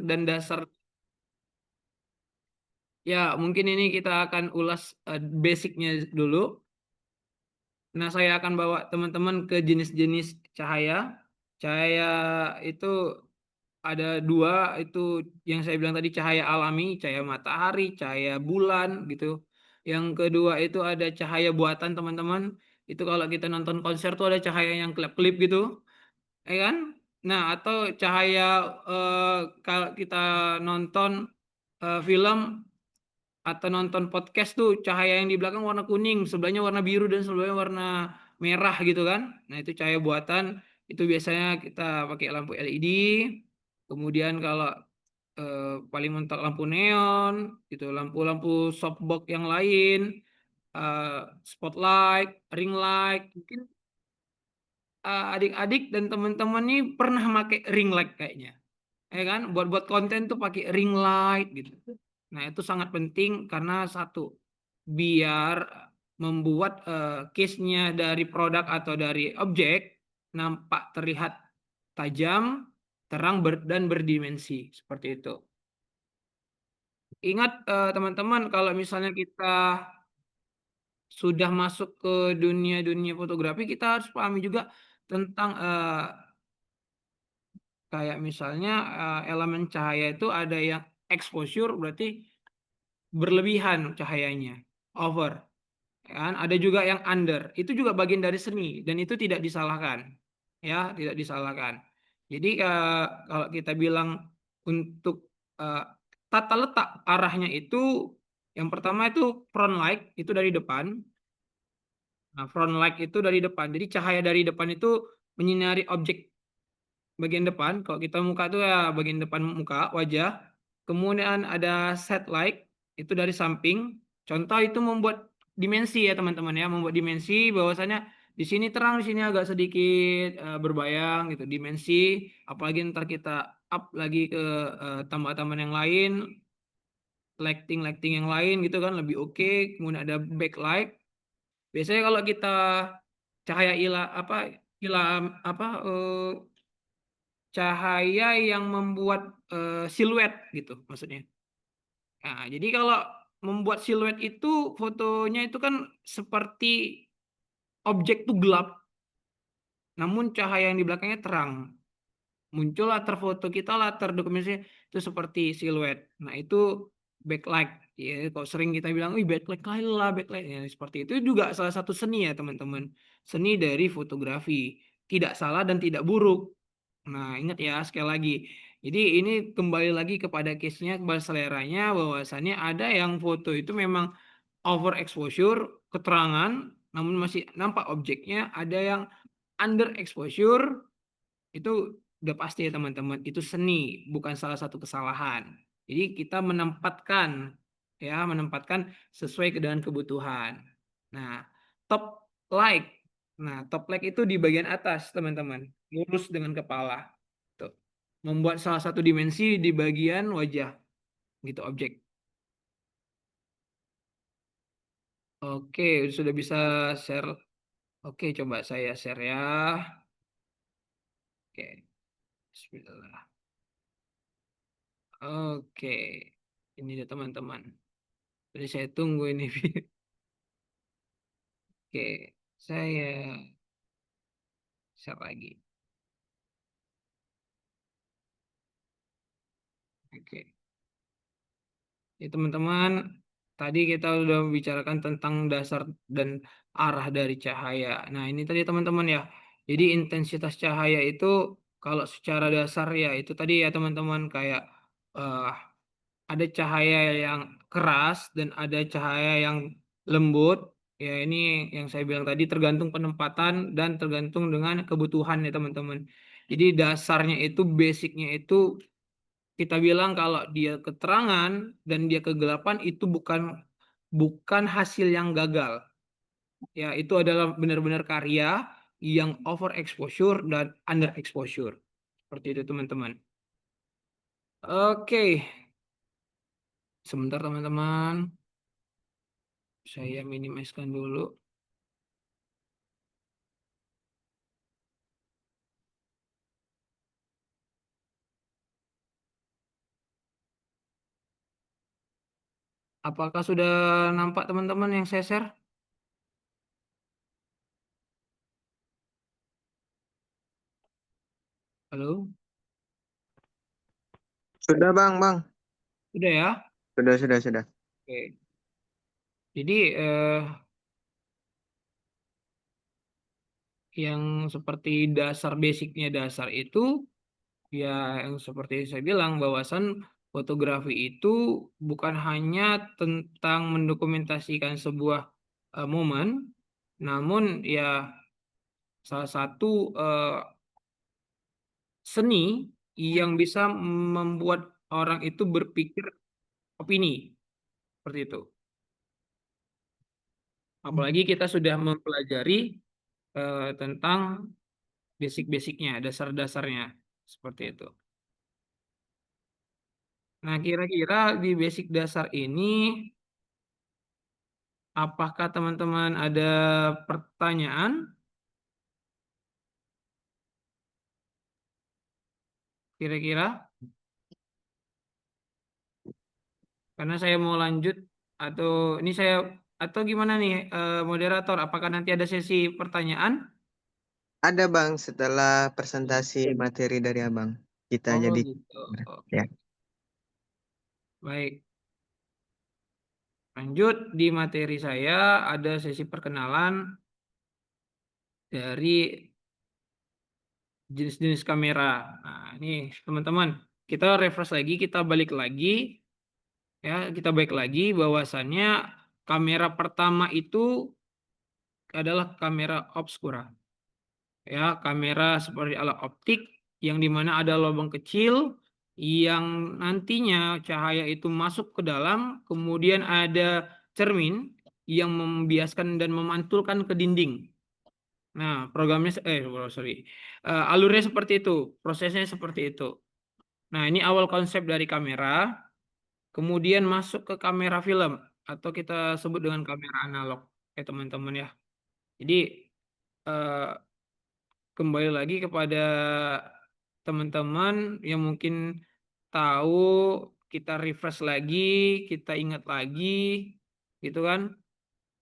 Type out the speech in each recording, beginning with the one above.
dan dasar. Ya, mungkin ini kita akan ulas basicnya dulu. Nah, saya akan bawa teman-teman ke jenis-jenis cahaya. Cahaya itu ada dua, itu yang saya bilang tadi cahaya alami, cahaya matahari, cahaya bulan gitu. Yang kedua itu ada cahaya buatan teman-teman. Itu kalau kita nonton konser tuh ada cahaya yang kelap-kelip gitu, ya kan? Nah, atau cahaya kalau kita nonton film atau nonton podcast tuh cahaya yang di belakang warna kuning, sebelahnya warna biru dan sebelahnya warna merah gitu kan. Nah, itu cahaya buatan. Itu biasanya kita pakai lampu LED. Kemudian kalau paling mentok lampu neon, gitu, lampu-lampu softbox yang lain, eh, spotlight, ring light. Mungkin adik-adik dan teman-teman nih pernah pakai ring light kayaknya, ya kan? Buat konten tuh pakai ring light gitu. Nah, itu sangat penting karena satu, biar membuat case-nya dari produk atau dari objek nampak terlihat tajam, terang dan berdimensi seperti itu. Ingat teman-teman, kalau misalnya kita sudah masuk ke dunia-dunia fotografi, kita harus pahami juga tentang kayak misalnya elemen cahaya itu ada yang exposure, berarti berlebihan cahayanya, over, kan? Ada juga yang under, itu juga bagian dari seni dan itu tidak disalahkan, ya, tidak disalahkan. Jadi kalau kita bilang untuk eh, tata letak arahnya itu, yang pertama itu front light itu dari depan. Nah, front light itu dari depan. Jadi cahaya dari depan itu menyinari objek bagian depan. Kalau kita muka itu ya bagian depan muka, wajah. Kemudian ada set light itu dari samping. Contoh itu membuat dimensi ya teman-teman ya, membuat dimensi bahwasanya di sini terang, di sini agak sedikit berbayang gitu dimensi. Apalagi ntar kita up lagi ke tambah-tambahan yang lain, lighting-lighting yang lain gitu kan lebih oke. Kemudian ada backlight. Biasanya kalau kita cahaya ilam apa cahaya yang membuat siluet gitu maksudnya. Nah, jadi kalau membuat siluet itu fotonya itu kan seperti objek tuh gelap, namun cahaya yang di belakangnya terang. Muncul latar foto kita, latar dokumentasi itu seperti siluet. Nah, itu backlight. Ya, kalau sering kita bilang, wih backlight lah, backlight. Ya, seperti itu juga salah satu seni ya teman-teman. Seni dari fotografi. Tidak salah dan tidak buruk. Nah, ingat ya sekali lagi. Jadi ini kembali lagi kepada case-nya, kepada seleranya, bahwasannya ada yang foto itu memang overexposure, keterangan, namun masih nampak objeknya. Ada yang underexposure, itu udah pasti ya teman-teman. Itu seni, bukan salah satu kesalahan. Jadi kita menempatkan, ya, menempatkan sesuai dengan kebutuhan. Nah, top light. Nah, top light itu di bagian atas, teman-teman. Lurus dengan kepala. Tuh. Membuat salah satu dimensi di bagian wajah, gitu, objek. Oke, sudah bisa share. Oke, coba saya share ya. Oke, Bismillah. Oke, ini dia teman-teman. Jadi saya tunggu ini. Oke, saya share lagi. Oke. Ya, teman-teman, tadi kita udah bicarakan tentang dasar dan arah dari cahaya. Nah, ini tadi teman-teman ya. Jadi intensitas cahaya itu kalau secara dasar ya itu tadi ya teman-teman kayak eh, ada cahaya yang keras dan ada cahaya yang lembut. Ya, ini yang saya bilang tadi tergantung penempatan dan tergantung dengan kebutuhan ya teman-teman. Jadi dasarnya itu basicnya itu kita bilang kalau dia keterangan dan dia kegelapan itu bukan bukan hasil yang gagal. Ya, itu adalah benar-benar karya yang overexposure dan underexposure. Seperti itu teman-teman. Oke, sebentar teman-teman. Saya minimizekan dulu. Apakah sudah nampak teman-teman yang saya share? Halo? Sudah bang, bang. Sudah ya? Sudah. Oke. Jadi yang seperti dasar basicnya dasar itu ya yang seperti saya bilang bahwasan fotografi itu bukan hanya tentang mendokumentasikan sebuah momen, namun ya salah satu seni yang bisa membuat orang itu berpikir opini seperti itu. Apalagi kita sudah mempelajari tentang basic-basicnya, dasar-dasarnya seperti itu. Nah, kira-kira di basic dasar ini, apakah teman-teman ada pertanyaan? Kira-kira? Karena saya mau lanjut atau ini saya atau gimana nih moderator? Apakah nanti ada sesi pertanyaan? Ada bang setelah presentasi materi dari abang. Kita Oh jadi gitu. ya. Oke. Baik. Lanjut di materi saya ada sesi perkenalan dari jenis-jenis kamera. Nah, ini teman-teman, kita refresh lagi, kita balik lagi ya, kita balik lagi bahwasannya kamera pertama itu adalah kamera obscura. Ya, kamera seperti alat optik yang dimana ada lubang kecil yang nantinya cahaya itu masuk ke dalam, kemudian ada cermin yang membiaskan dan memantulkan ke dinding. Nah, programnya sorry. Alurnya seperti itu, prosesnya seperti itu. Nah, ini awal konsep dari kamera, kemudian masuk ke kamera film atau kita sebut dengan kamera analog, ya teman-teman ya. Jadi eh, kembali lagi kepada teman-teman yang mungkin tahu, kita refresh lagi, kita ingat lagi, gitu kan,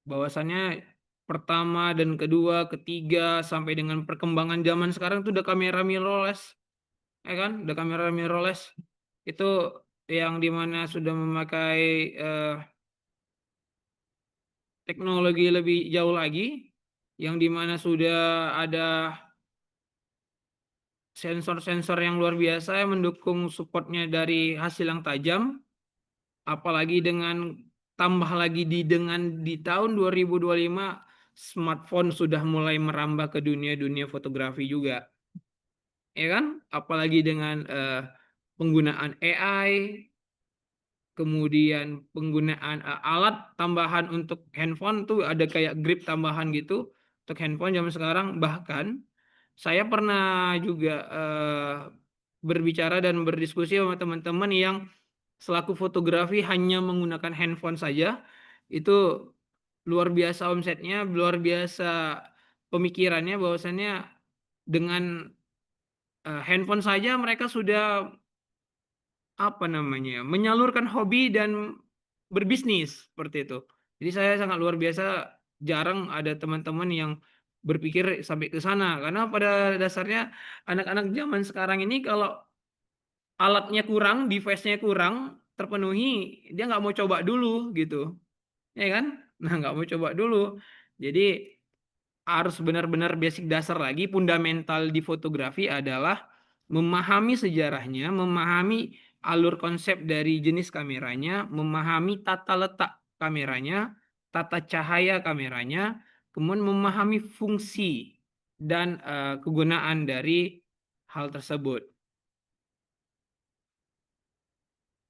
bahwasannya pertama dan kedua, ketiga, sampai dengan perkembangan zaman sekarang tuh udah kamera mirrorless, ya kan, udah kamera mirrorless, itu yang dimana sudah memakai teknologi lebih jauh lagi, yang dimana sudah ada sensor-sensor yang luar biasa yang mendukung supportnya dari hasil yang tajam, apalagi dengan tambah lagi di tahun 2025 smartphone sudah mulai merambah ke dunia fotografi juga, ya kan? Apalagi dengan penggunaan AI, kemudian penggunaan alat tambahan untuk handphone tuh ada kayak grip tambahan gitu untuk handphone zaman sekarang. Bahkan saya pernah juga berbicara dan berdiskusi sama teman-teman yang selaku fotografi hanya menggunakan handphone saja, itu luar biasa omsetnya, luar biasa pemikirannya bahwasannya dengan handphone saja mereka sudah apa namanya, menyalurkan hobi dan berbisnis seperti itu. Jadi saya sangat luar biasa jarang ada teman-teman yang berpikir sampai ke sana karena pada dasarnya anak-anak zaman sekarang ini kalau alatnya kurang, device-nya kurang terpenuhi, dia nggak mau coba dulu gitu, ya kan? Nah, nggak mau coba dulu. Jadi harus benar-benar basic dasar lagi, fundamental di fotografi adalah memahami sejarahnya, memahami alur konsep dari jenis kameranya, memahami tata letak kameranya, tata cahaya kameranya, kemudian memahami fungsi dan kegunaan dari hal tersebut.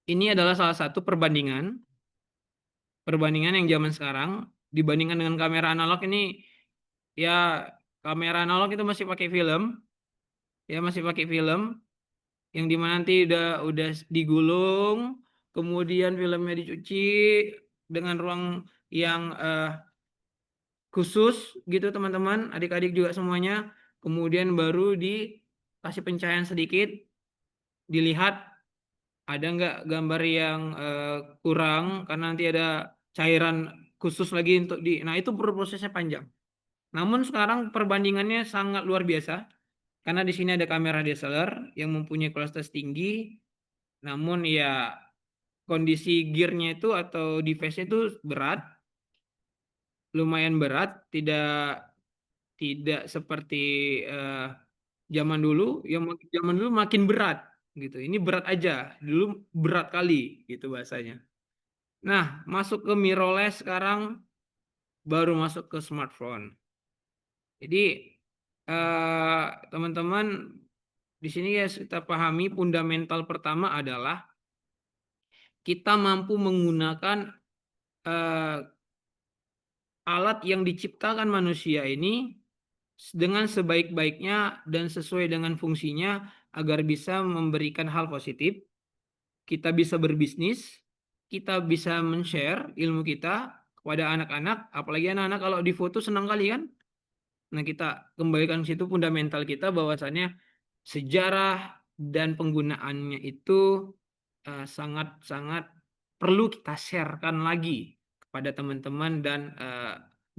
Ini adalah salah satu perbandingan yang zaman sekarang dibandingkan dengan kamera analog ini, ya kamera analog itu masih pakai film, ya masih pakai film yang dimana nanti udah digulung, kemudian filmnya dicuci dengan ruang yang khusus gitu teman-teman, adik-adik juga semuanya, kemudian baru dikasih pencahayaan sedikit, dilihat ada nggak gambar yang kurang karena nanti ada cairan khusus lagi untuk nah itu prosesnya panjang. Namun sekarang perbandingannya sangat luar biasa karena di sini ada kamera DSLR yang mempunyai kualitas tinggi, namun ya kondisi gearnya itu atau device-nya itu berat, lumayan berat, tidak tidak seperti eh, zaman dulu, yang zaman dulu makin berat gitu. Ini berat aja, dulu berat kali gitu bahasanya. Nah, masuk ke mirrorless sekarang baru masuk ke smartphone. Jadi teman-teman di sini ya kita pahami fundamental pertama adalah kita mampu menggunakan eh, alat yang diciptakan manusia ini dengan sebaik-baiknya dan sesuai dengan fungsinya agar bisa memberikan hal positif. Kita bisa berbisnis, kita bisa men-share ilmu kita kepada anak-anak, apalagi anak-anak kalau di foto senang kali kan. Nah, kita kembalikan situ fundamental kita bahwasannya sejarah dan penggunaannya itu sangat-sangat perlu kita sharekan lagi kepada teman-teman dan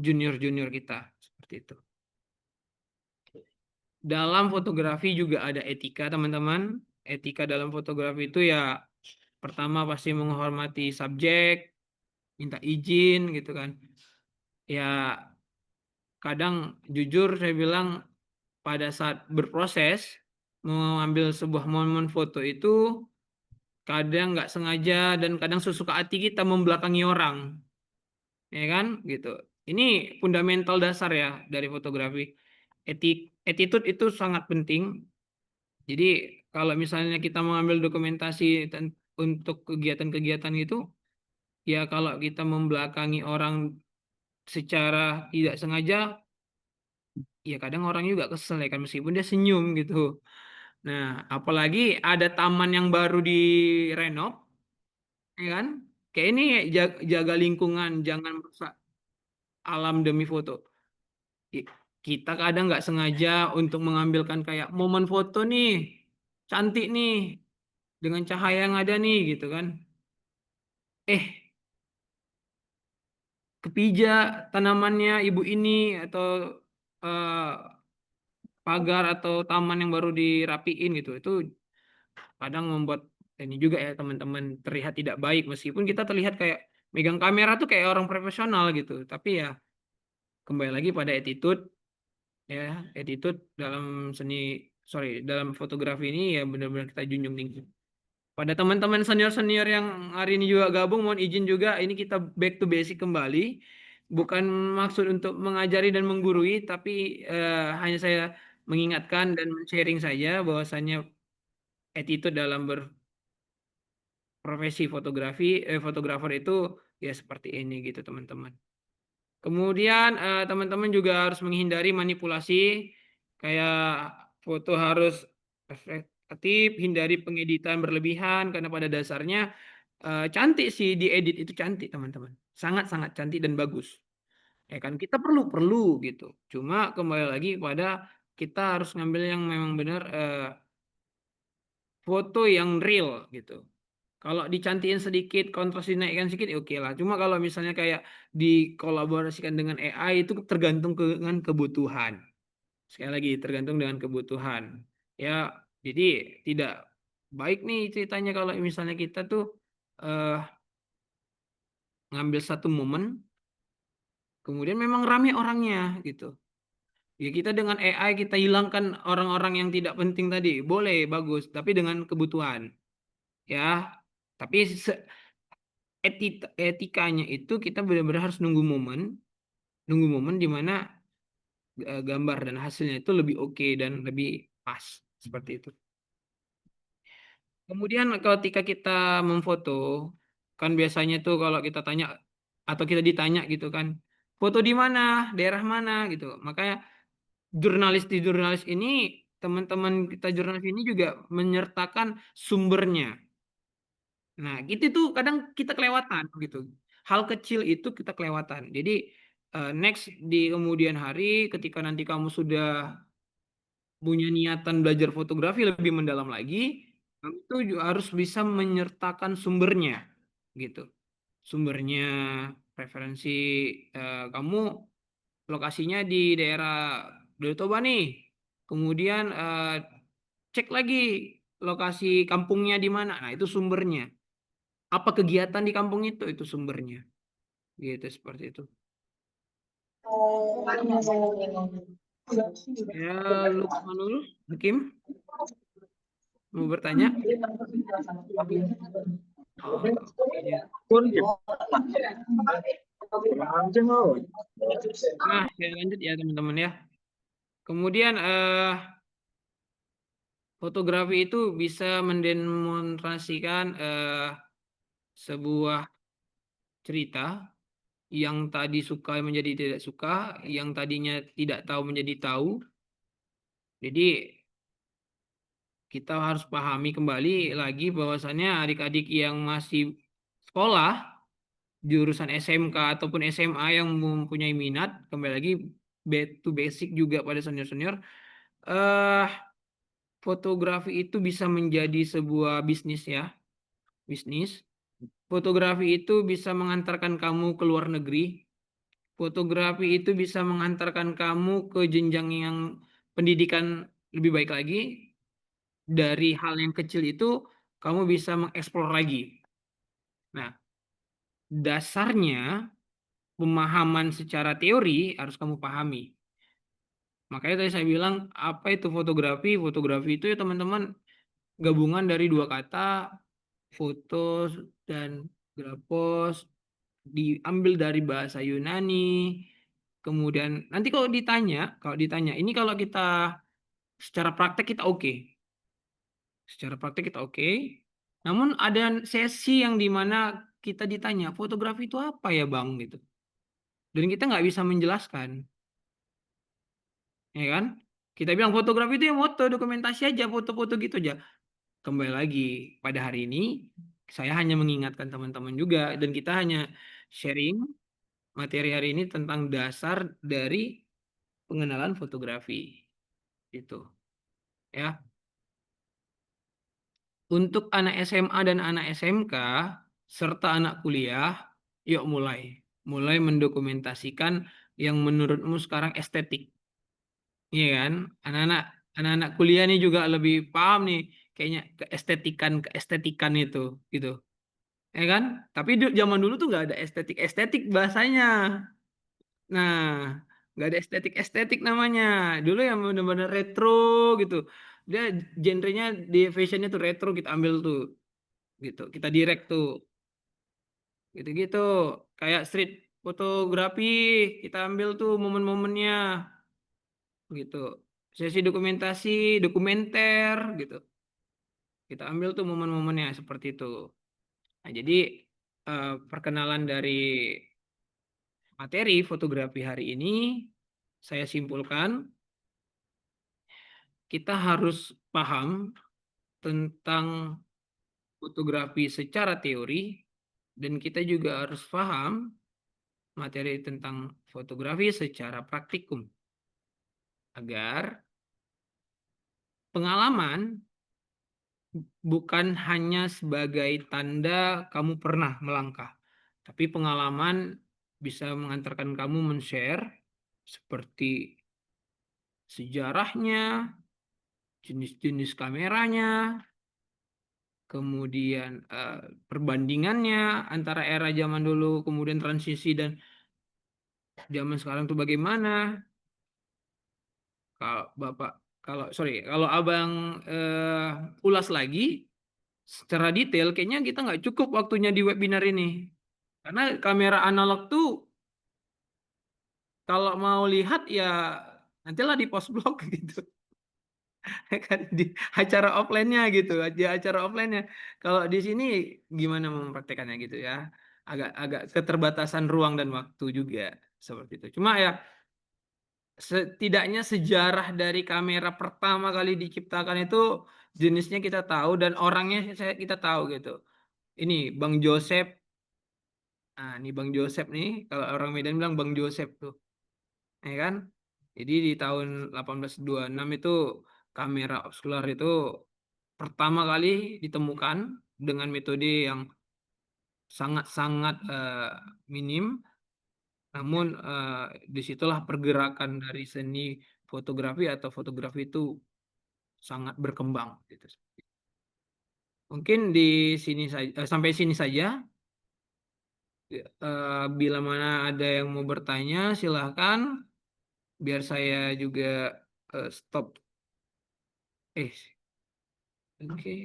junior-junior kita seperti itu. Dalam fotografi juga ada etika, teman-teman. Etika dalam fotografi itu ya pertama pasti menghormati subjek, minta izin gitu kan. Ya kadang jujur saya bilang pada saat berproses mengambil sebuah momen foto itu kadang nggak sengaja dan kadang sesuka hati kita membelakangi orang, ya kan gitu. Ini fundamental dasar ya dari fotografi. Attitude itu sangat penting. Jadi kalau misalnya kita mengambil dokumentasi untuk kegiatan-kegiatan itu, ya kalau kita membelakangi orang secara tidak sengaja, ya kadang orang juga kesel ya kan meskipun dia senyum gitu. Nah, apalagi ada taman yang baru direnov, ya kan? Kayak ini jaga lingkungan, jangan merusak alam demi foto. I- Kita kadang nggak sengaja untuk mengambilkan kayak momen foto nih, cantik nih, dengan cahaya yang ada nih gitu kan. Kepijak tanamannya ibu ini atau eh, pagar atau taman yang baru dirapiin gitu. Itu kadang membuat ini juga ya teman-teman terlihat tidak baik meskipun kita terlihat kayak megang kamera tuh kayak orang profesional gitu. Tapi ya kembali lagi pada attitude ya, attitude dalam seni dalam fotografi ini ya benar-benar kita junjung tinggi. Pada teman-teman senior-senior yang hari ini juga gabung, mohon izin juga, ini kita back to basic kembali. Bukan maksud untuk mengajari dan menggurui, tapi hanya saya mengingatkan dan sharing saja bahwasannya attitude dalam berprofesi fotografer itu ya seperti ini gitu teman-teman. Kemudian teman-teman juga harus menghindari manipulasi, kayak foto harus efektif, hindari pengeditan berlebihan karena pada dasarnya cantik sih diedit itu cantik teman-teman, sangat-sangat cantik dan bagus. Ya kan kita perlu gitu. Cuma kembali lagi pada kita harus ngambil yang memang benar foto yang real gitu. Kalau dicantikin sedikit, kontras dinaikkan sedikit, ya oke lah. Cuma kalau misalnya kayak dikolaborasikan dengan AI itu tergantung dengan kebutuhan. Sekali lagi tergantung dengan kebutuhan. Ya, jadi tidak baik nih ceritanya kalau misalnya kita tuh eh, ngambil satu momen, kemudian memang rame orangnya gitu. Ya kita dengan AI kita hilangkan orang-orang yang tidak penting tadi, boleh bagus, tapi dengan kebutuhan. Ya, tapi etikanya itu kita benar-benar harus nunggu momen di mana gambar dan hasilnya itu lebih oke dan lebih pas seperti itu. Kemudian ketika kita memfoto, kan biasanya tuh kalau kita tanya atau kita ditanya gitu kan, foto di mana, daerah mana gitu. Makanya jurnalis ini, teman-teman kita jurnalis ini juga menyertakan sumbernya. Nah, gitu tuh kadang kita kelewatan gitu. Hal kecil itu kita kelewatan. Jadi next di kemudian hari ketika nanti kamu sudah punya niatan belajar fotografi lebih mendalam lagi, Kamu itu juga harus bisa menyertakan sumbernya, gitu. Sumbernya, referensi, kamu lokasinya di daerah Danau Toba nih. Kemudian cek lagi lokasi kampungnya di mana. Nah, itu sumbernya. Apa kegiatan di kampung itu sumbernya. Gitu, seperti itu. Ya, Lukman dulu, Hakim, mau bertanya? Oh, kayaknya. Nah, saya lanjut ya teman-teman ya. Kemudian fotografi itu bisa mendemonstrasikan sebuah cerita yang tadi suka menjadi tidak suka, yang tadinya tidak tahu menjadi tahu. Jadi kita harus pahami kembali lagi bahwasannya adik-adik yang masih sekolah jurusan SMK ataupun SMA yang mempunyai minat, kembali lagi back to basic juga pada senior-senior, eh fotografi itu bisa menjadi sebuah bisnis ya, bisnis. Fotografi itu bisa mengantarkan kamu ke luar negeri. Fotografi itu bisa mengantarkan kamu ke jenjang yang pendidikan lebih baik lagi. Dari hal yang kecil itu kamu bisa mengeksplor lagi. Nah, dasarnya pemahaman secara teori harus kamu pahami. Makanya tadi saya bilang apa itu fotografi? Fotografi itu ya teman-teman gabungan dari dua kata, foto dan grafos, diambil dari bahasa Yunani. Kemudian nanti kalau ditanya, ini kalau kita secara praktek kita oke. Secara praktek kita oke. Namun ada sesi yang dimana kita ditanya, fotografi itu apa ya Bang? Gitu. Dan kita nggak bisa menjelaskan. Ya kan? Kita bilang fotografi itu ya foto, dokumentasi aja, foto-foto gitu aja. Kembali lagi, pada hari ini, saya hanya mengingatkan teman-teman juga, dan kita hanya sharing materi hari ini tentang dasar dari pengenalan fotografi. Itu. Ya. Untuk anak SMA dan anak SMK, serta anak kuliah, yuk mulai. Mulai mendokumentasikan yang menurutmu sekarang estetik. Iya kan? Anak-anak anak-anak kuliah nih juga lebih paham nih kayaknya keestetikan itu gitu. Ya kan? Tapi zaman dulu tuh nggak ada estetik bahasanya. Nah, nggak ada estetik namanya. Dulu yang benar-benar retro gitu. Dia genrenya di fashionnya tuh retro kita ambil tuh gitu. Kita direct tuh gitu-gitu. Kayak street fotografi kita ambil tuh momen-momennya gitu. Sesi dokumentasi, dokumenter gitu. Kita ambil tuh momen-momennya seperti itu. Nah, jadi perkenalan dari materi fotografi hari ini saya simpulkan kita harus paham tentang fotografi secara teori dan kita juga harus paham materi tentang fotografi secara praktikum agar pengalaman bukan hanya sebagai tanda kamu pernah melangkah, tapi pengalaman bisa mengantarkan kamu men-share seperti sejarahnya, jenis-jenis kameranya, kemudian perbandingannya antara era zaman dulu, kemudian transisi dan zaman sekarang tuh bagaimana. Kalau Bapak, kalau Abang ulas lagi secara detail, kayaknya kita nggak cukup waktunya di webinar ini. Karena kamera analog tuh kalau mau lihat ya nantilah di post blog gitu. Kan di acara offline-nya gitu, di acara offline-nya. Kalau di sini gimana mempraktekannya gitu ya. Agak keterbatasan ruang dan waktu juga seperti itu. Cuma ya setidaknya sejarah dari kamera pertama kali diciptakan itu jenisnya kita tahu dan orangnya kita tahu gitu. Ini Bang Joseph. Nah, ini Bang Joseph nih, kalau orang Medan bilang Bang Joseph tuh. Ya kan? Jadi di tahun 1826 itu kamera obskular itu pertama kali ditemukan dengan metode yang sangat-sangat minim, namun disitulah pergerakan dari seni fotografi atau fotografi itu sangat berkembang gitu. Mungkin di sini saja, sampai sini saja. Bila mana ada yang mau bertanya, silahkan. Biar saya juga stop. Eh, oke,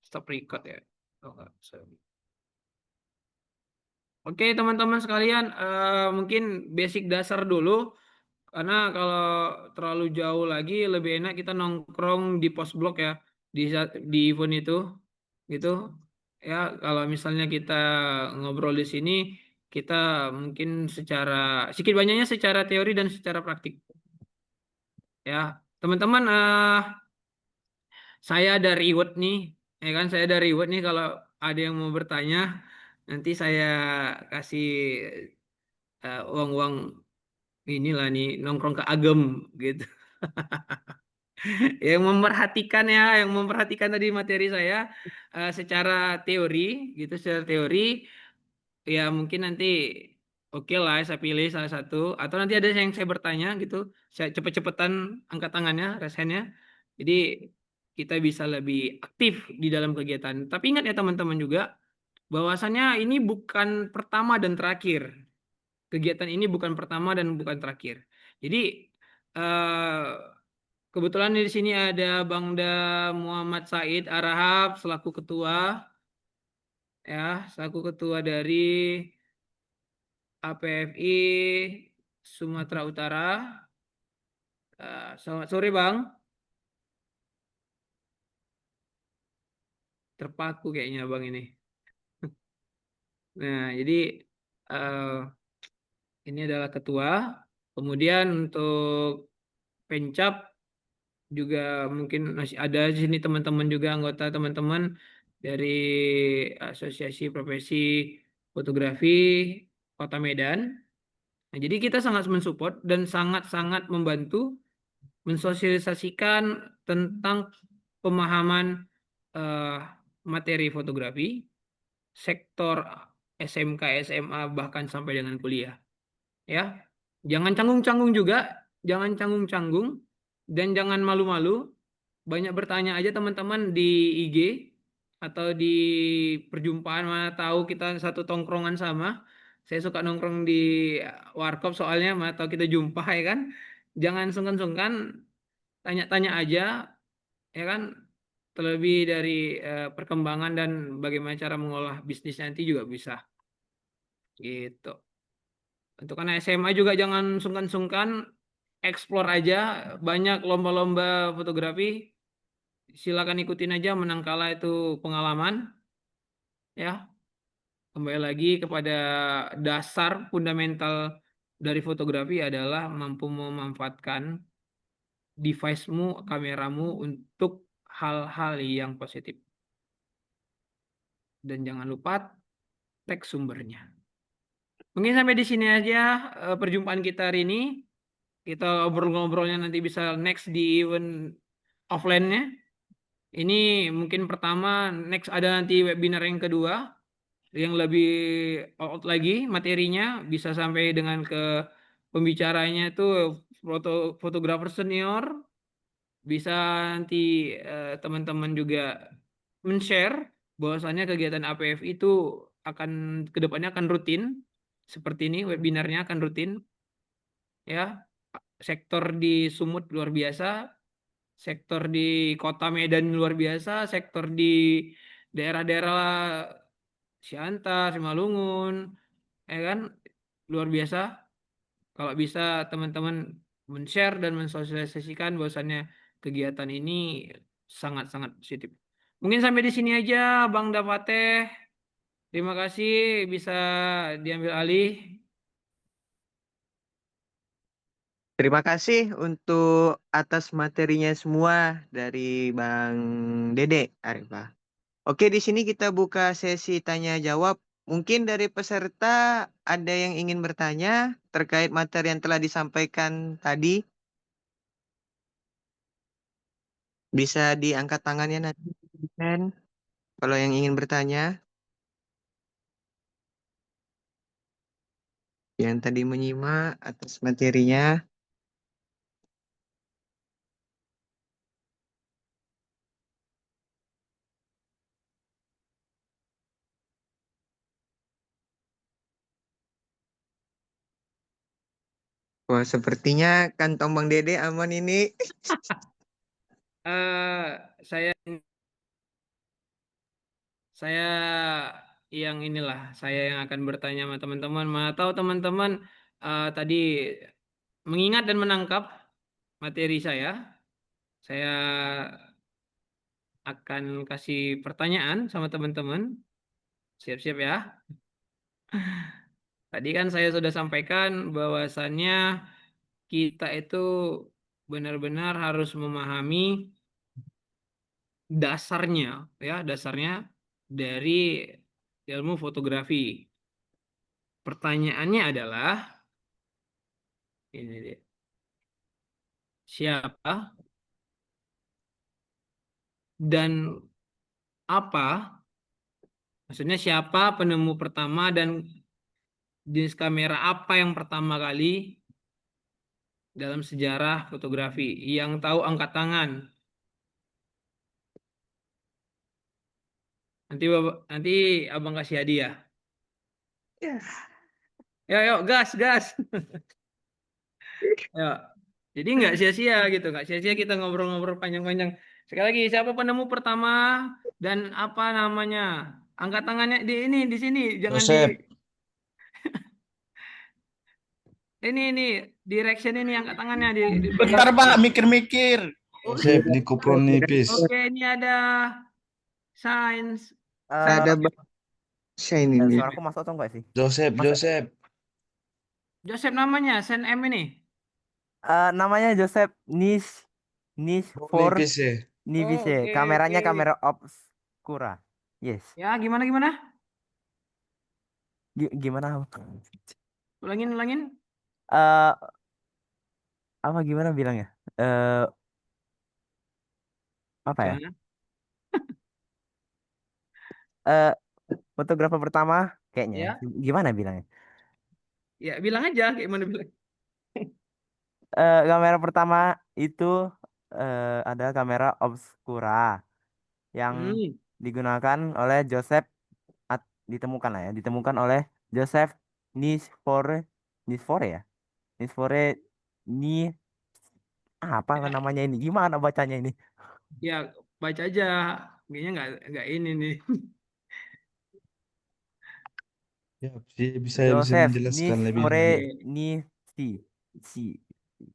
stop record ya. Oh, enggak, sorry. Oke, teman-teman sekalian, mungkin basic dasar dulu. Karena kalau terlalu jauh lagi, lebih enak kita nongkrong di post blog ya, di event itu, gitu. Ya, kalau misalnya kita ngobrol di sini, kita mungkin secara sedikit banyaknya secara teori dan secara praktik. Ya, teman-teman, saya dari Iwet nih, ya kan, saya dari Iwet nih. Kalau ada yang mau bertanya, nanti saya kasih uang-uang inilah nih, nongkrong ke Agem gitu. Yang memperhatikan tadi materi saya secara teori gitu, secara teori ya mungkin nanti oke lah saya pilih salah satu, atau nanti ada yang saya bertanya gitu, saya cepet-cepetan angkat tangannya, raise hand-nya. Jadi kita bisa lebih aktif di dalam kegiatan. Tapi ingat ya teman-teman juga, bahwasannya ini bukan pertama dan terakhir. Kegiatan ini bukan pertama dan bukan terakhir. Jadi eh, kebetulan di sini ada Bangda Muhammad Said Arahab selaku ketua, ya, selaku ketua dari APFI Sumatera Utara. Selamat sore Bang, terpaku kayaknya Bang ini. Nah, jadi eh, ini adalah ketua. Kemudian untuk Pencap juga mungkin masih ada di sini teman-teman juga, anggota teman-teman dari Asosiasi Profesi Fotografi Kota Medan. Nah, jadi kita sangat mensupport dan sangat-sangat membantu mensosialisasikan tentang pemahaman eh, materi fotografi, sektor SMK, SMA, bahkan sampai dengan kuliah. Ya, jangan canggung-canggung juga, jangan canggung-canggung, dan jangan malu-malu. Banyak bertanya aja teman-teman di IG atau di perjumpaan, mana tahu kita satu tongkrongan sama. Saya suka nongkrong di warkop soalnya, mana tahu kita jumpa ya kan. Jangan sungkan-sungkan, tanya-tanya aja ya kan. Terlebih dari perkembangan dan bagaimana cara mengolah bisnis nanti juga bisa gitu. Untuk anak SMA juga jangan sungkan-sungkan, explore aja, banyak lomba-lomba fotografi. Silakan ikutin aja, menang kalah itu pengalaman ya. Kembali lagi kepada dasar fundamental dari fotografi adalah mampu memanfaatkan device-mu, kameramu untuk hal-hal yang positif. Dan jangan lupa tag sumbernya. Mungkin sampai di sini aja perjumpaan kita hari ini. Kita ngobrol-ngobrolnya nanti bisa next di event offline-nya. Ini mungkin pertama, next ada nanti webinar yang kedua yang lebih out lagi materinya, bisa sampai dengan ke pembicaranya itu fotografer senior. Bisa nanti teman-teman juga men-share bahwasannya kegiatan APF itu akan kedepannya akan rutin seperti ini, webinarnya akan rutin ya. Sektor di Sumut luar biasa, sektor di Kota Medan luar biasa, sektor di daerah-daerah Siantar, Simalungun, ya kan, luar biasa. Kalau bisa teman-teman men-share dan mensosialisasikan bahwasannya kegiatan ini sangat-sangat positif. Mungkin sampai di sini aja, Bang Dapateh. Terima kasih, bisa diambil alih. Terima kasih untuk atas materinya semua dari Bang Dede Arifah. Oke, di sini kita buka sesi tanya jawab. Mungkin dari peserta ada yang ingin bertanya terkait materi yang telah disampaikan tadi. Bisa diangkat tangannya nanti, Sen, kalau yang ingin bertanya, yang tadi menyimak atas materinya. Wah, sepertinya kantong Bang Dede aman ini. Eh, saya yang inilah, saya yang akan bertanya sama teman-teman. Mana tahu teman-teman tadi mengingat dan menangkap materi saya. Saya akan kasih pertanyaan sama teman-teman. Siap-siap ya. Tadi kan saya sudah sampaikan bahwasannya kita itu benar-benar harus memahami dasarnya, ya, dasarnya dari ilmu fotografi. Pertanyaannya adalah ini dia. Siapa dan apa? Maksudnya siapa penemu pertama dan jenis kamera apa yang pertama kali dalam sejarah fotografi? Yang tahu angkat tangan. Nanti abang kasih hadiah. Ya, yuk, gas, gas. Ya. Jadi nggak sia-sia gitu, nggak sia-sia kita ngobrol-ngobrol panjang-panjang. Sekali lagi, siapa penemu pertama dan apa namanya? Angkat tangannya di sini, jangan di Joseph, ini direction ini angkat tangannya di Bentar Pak, mikir-mikir. Oh, Joseph di Kupronipis. oke, ini ada sains. Ada Eh, Bang Shine ini. suaraku masuk atau enggak sih? Joseph, Mas, Joseph. Joseph namanya, Sen M ini. namanya Joseph Nis for Kupronipis ya. Oh, Nivice. oke, Kameranya oke. kamera obscura. Yes. Ya, gimana? Gimana? Ulangin. Eh apa gimana bilangnya? Eh apa ya? Jangan. Eh fotografer pertama kayaknya. Ya, Gimana bilangnya? ya bilang aja kayak mana bilang. Kamera pertama itu adalah kamera obscura yang Hmm, digunakan oleh ditemukan lah ya, ditemukan oleh Joseph Nisfore Nisfore ya. Nisfore ni apa namanya ini? Gimana bacanya ini? ya baca aja. Kayaknya nggak ini nih. Ya, bisa Joseph menjelaskan lebih Nisfore lanjut. Oke. ni si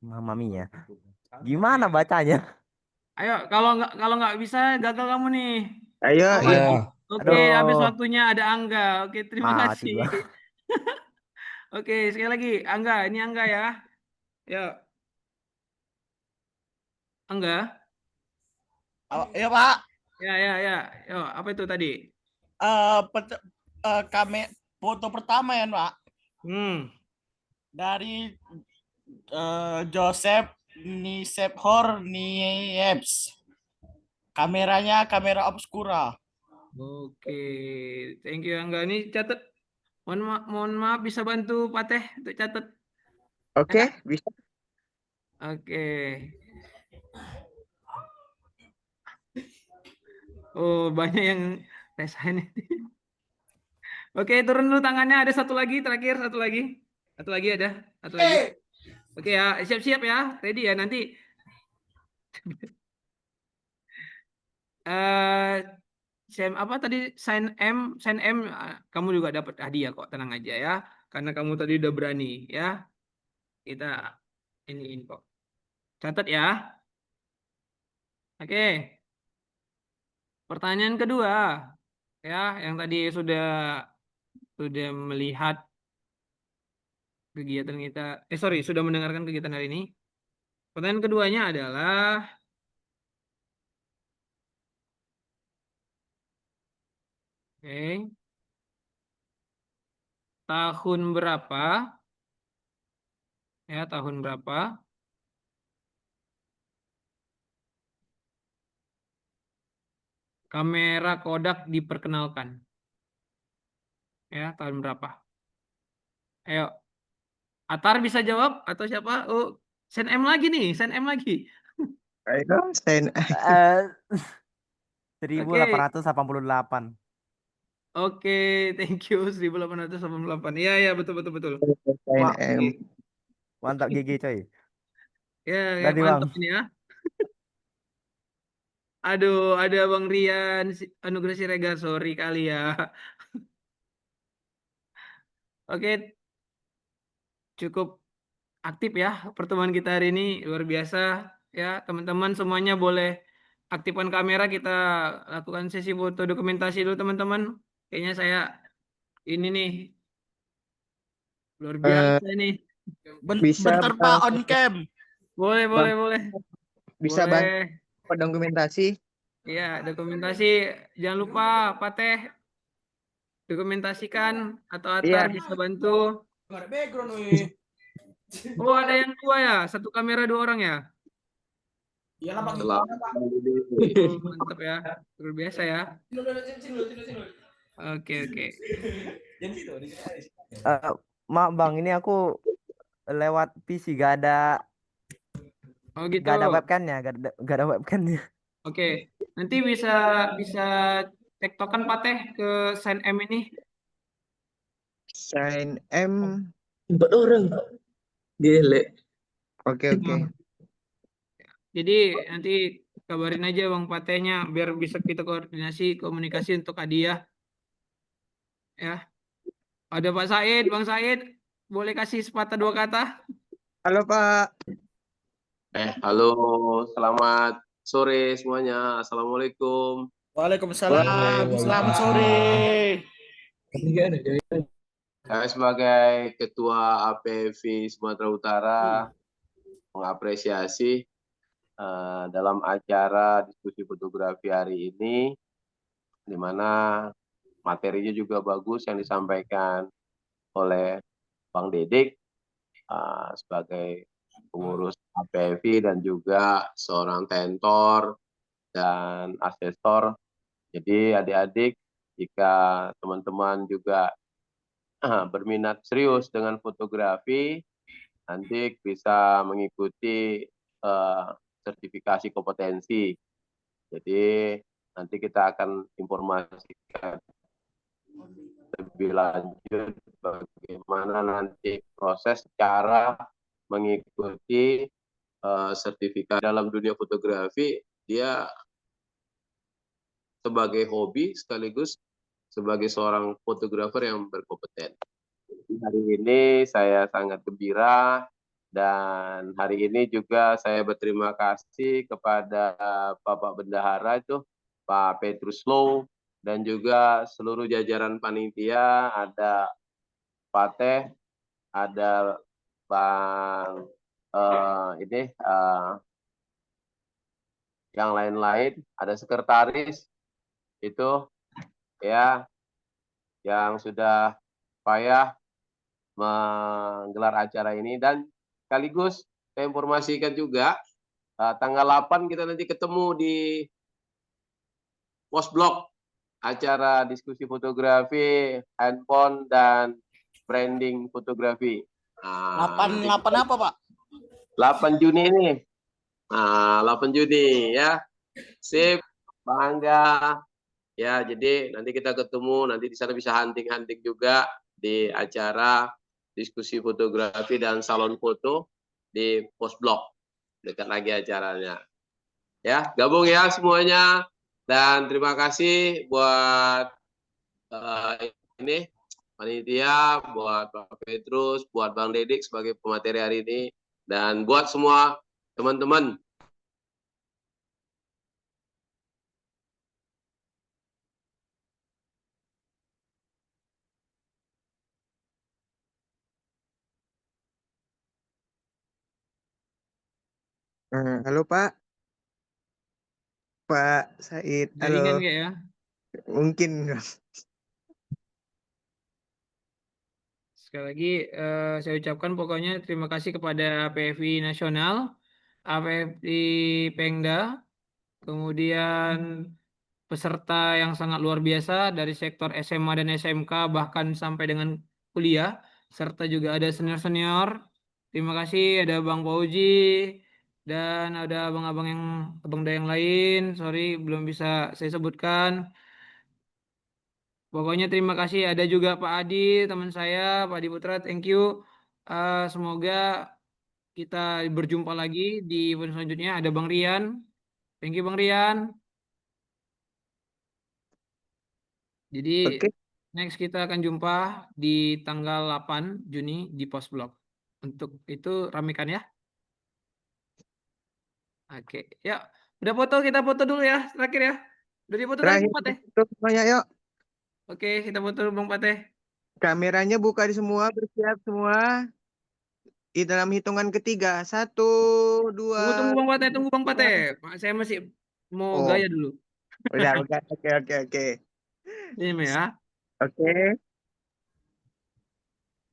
mamaminya. Oke, Gimana bacanya? ayo kalau nggak bisa gagal kamu nih. Ayo, Oh, ya. Ya, oke, habis Aduh, waktunya ada Angga. Oke, terima mati kasih. gua. Oke, sekali lagi Angga, ini Angga ya. Ya, Angga. Iya Pak, Ya. Yo, apa itu tadi? foto pertama ya Pak Hmm, dari Joseph Nicephore Niepce. Kameranya kamera obscura. oke. Thank you Angga. Ini catat. Mohon maaf bisa bantu Pak Teh untuk catat. Oke, Ya? bisa. Oke. Oh, banyak yang resign. Oke, turun dulu tangannya. Ada satu lagi, terakhir satu lagi. Satu lagi ada, satu lagi. Oke ya, siap-siap ya. Ready ya nanti. eh apa tadi sign M kamu juga dapat hadiah kok, tenang aja ya. Karena kamu tadi udah berani ya. Kita ini kok. Catat ya. Oke. Pertanyaan kedua ya, yang tadi sudah melihat kegiatan kita. Sorry, sudah mendengarkan kegiatan hari ini. Pertanyaan keduanya adalah, oke, tahun berapa? Ya, tahun berapa kamera Kodak diperkenalkan? Ya, tahun berapa? Ayo, Atar bisa jawab atau siapa? Oh, Sen M lagi nih, Sen M lagi. Ayo, Sen. Eh, Oke, 1888. oke, thank you 1888. Iya, ya, betul, betul, betul. Sen Mak, M. mantap GG coy. Ya, ya, Ganti bang. mantap ini ya. Aduh, ada Bang Rian Anugrah Siregar, sorry kali ya. Oke, cukup aktif ya pertemuan kita hari ini, luar biasa ya. Teman-teman semuanya boleh aktifkan kamera, kita lakukan sesi foto dokumentasi dulu teman-teman. Kayaknya saya ini nih luar Eh, biasa nih. bisa Bentar Bang, Pak, on cam. Boleh, Bang, boleh. bisa Boleh. Bang dokumentasi. Iya, dokumentasi. Jangan lupa Pak Teh dokumentasikan atau Iya, Atar bisa bantu. Oh, ada yang dua ya, satu kamera dua orang ya. Oh, mantap ya, luar biasa ya. Oke, oke. Mak bang, ini aku lewat PC Oh gitu. gak ada webcamnya, gak ada webcamnya. Oke, nanti bisa bisa tektokan Pak Teh ke Sign M ini. Sen M. 4 orang. Gile. Oke, oke. Jadi nanti kabarin aja Bang Pak Tehnya biar bisa kita koordinasi komunikasi untuk hadiah ya. Ada Pak Said, Bang Said, boleh kasih sepatah dua kata? Halo Pak. Halo, selamat sore semuanya. Assalamualaikum. Waalaikumsalam. Selamat sore. Saya sebagai Ketua APV Sumatera Utara mengapresiasi dalam acara diskusi fotografi hari ini, di mana materinya juga bagus yang disampaikan oleh Bang Dedik sebagai pengurus APV dan juga seorang tentor dan asesor. Jadi adik-adik, jika teman-teman juga berminat serius dengan fotografi, nanti bisa mengikuti sertifikasi kompetensi. Jadi nanti kita akan informasikan lebih lanjut bagaimana nanti proses cara mengikuti sertifikat dalam dunia fotografi. Dia sebagai hobi sekaligus sebagai seorang fotografer yang berkompeten. Hari ini saya sangat gembira dan hari ini juga saya berterima kasih kepada Bapak Bendahara itu, Pak Petrus Low, dan juga seluruh jajaran panitia, ada Pak Teh, ada Bang yang lain-lain, ada sekretaris itu ya yang sudah payah menggelar acara ini, dan sekaligus saya informasikan juga tanggal 8 kita nanti ketemu di Postblok, acara diskusi fotografi, handphone dan branding fotografi. 8 apa Pak? 8 Juni ini. 8 Juni ya. Sip, bangga. Ya, jadi nanti kita ketemu, nanti di sana bisa hunting-hunting juga di acara diskusi fotografi dan salon foto di Postblok. Dekat lagi acaranya. Ya, gabung ya semuanya. Dan terima kasih buat ini panitia, buat Pak Petrus, buat Bang Dedik sebagai pemateri hari ini, dan buat semua teman-teman. Halo Pak. Pak Said. Halo. Jaringan kayak ya. Mungkin. Sekali lagi saya ucapkan pokoknya terima kasih kepada PFI Nasional, APFI Pengda, kemudian peserta yang sangat luar biasa dari sektor SMA dan SMK bahkan sampai dengan kuliah, serta juga ada senior-senior. Terima kasih ada Bang Fauzi dan ada abang-abang abang yang lain. Sorry belum bisa saya sebutkan. Pokoknya terima kasih. Ada juga Pak Adi, teman saya, Pak Adi Putra. Thank you. Semoga kita berjumpa lagi di event selanjutnya. Ada Bang Rian. Thank you Bang Rian. Jadi Oke, next kita akan jumpa di tanggal 8 Juni di Postblog. Untuk itu ramekan ya. Oke, ya. Udah foto, kita foto dulu ya. Terakhir ya. Udah difoto tadi terakhir Bang Pateh. untuk semuanya, yuk. Oke, kita foto dulu Bang Pateh. Kameranya buka di semua, bersiap semua. Di dalam hitungan ketiga. 1, 2. Tunggu Bang Pateh, tunggu Bang Pateh. Saya masih mau Oh, gaya dulu. udah. Oke, oke, oke. Ini ya. Oke.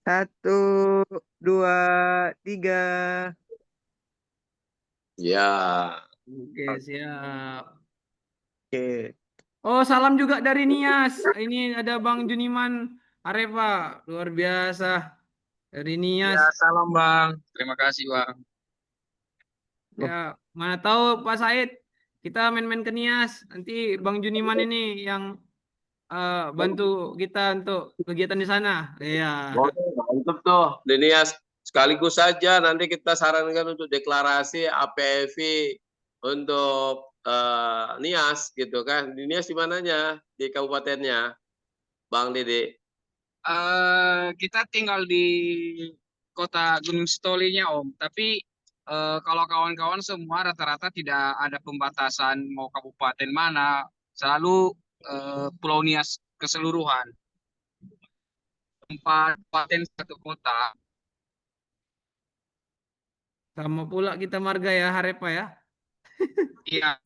1, 2, 3. Ya. Oke, siap. Oke. Oh, salam juga dari Nias. Ini ada Bang Juniman Arefa. Luar biasa. Dari Nias. Ya, salam Bang. Terima kasih Bang. Ya, mana tahu Pak Said. Kita main-main ke Nias. Nanti Bang Juniman ini yang bantu kita untuk kegiatan di sana. Iya. Oke, mantap tuh, Denias. Sekaligus saja nanti kita sarankan untuk deklarasi APFI untuk Nias gitu kan. Di Nias di mananya? Di kabupatennya, Bang Dede. Kita tinggal di kota Gunung Sitolinya Om. Tapi kalau kawan-kawan semua rata-rata tidak ada pembatasan mau kabupaten mana. Selalu Pulau Nias keseluruhan. 4 kabupaten 1 kota. Sama pula kita marga ya, Harepa ya. Iya.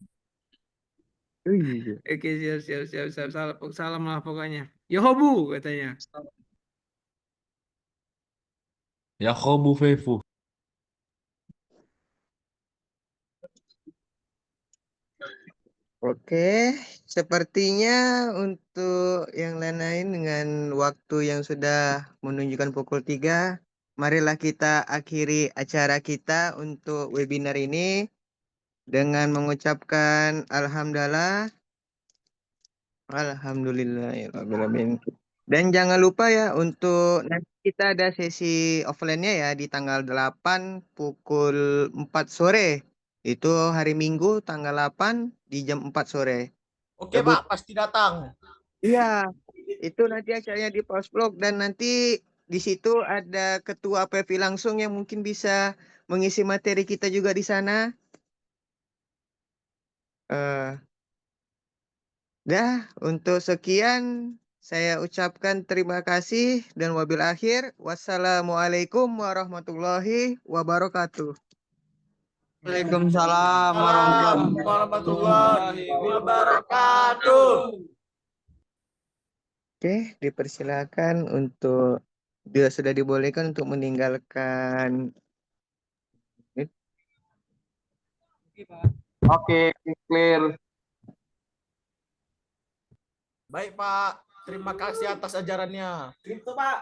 Oke, siap. Salam lah pokoknya. Yohobu katanya. Yakobu Fefu. Oke, sepertinya untuk yang lain-lain dengan waktu yang sudah menunjukkan pukul 3, marilah kita akhiri acara kita untuk webinar ini dengan mengucapkan Alhamdulillahirrahmanirrahim. Dan jangan lupa ya untuk nanti kita ada sesi offline-nya ya di tanggal 8 pukul 4 sore. Itu hari Minggu tanggal 8 di jam 4 sore. Oke Pak, pasti datang. Iya, itu nanti acaranya di Postblog dan nanti di situ ada ketua PV langsung yang mungkin bisa mengisi materi kita juga di sana. Untuk sekian saya ucapkan terima kasih dan wabil akhir. Wassalamualaikum warahmatullahi wabarakatuh. Waalaikumsalam warahmatullahi wabarakatuh. Oke, dipersilakan untuk dia sudah dibolehkan untuk meninggalkan. Oke, clear. Baik Pak, terima kasih atas ajarannya. Gitu Pak.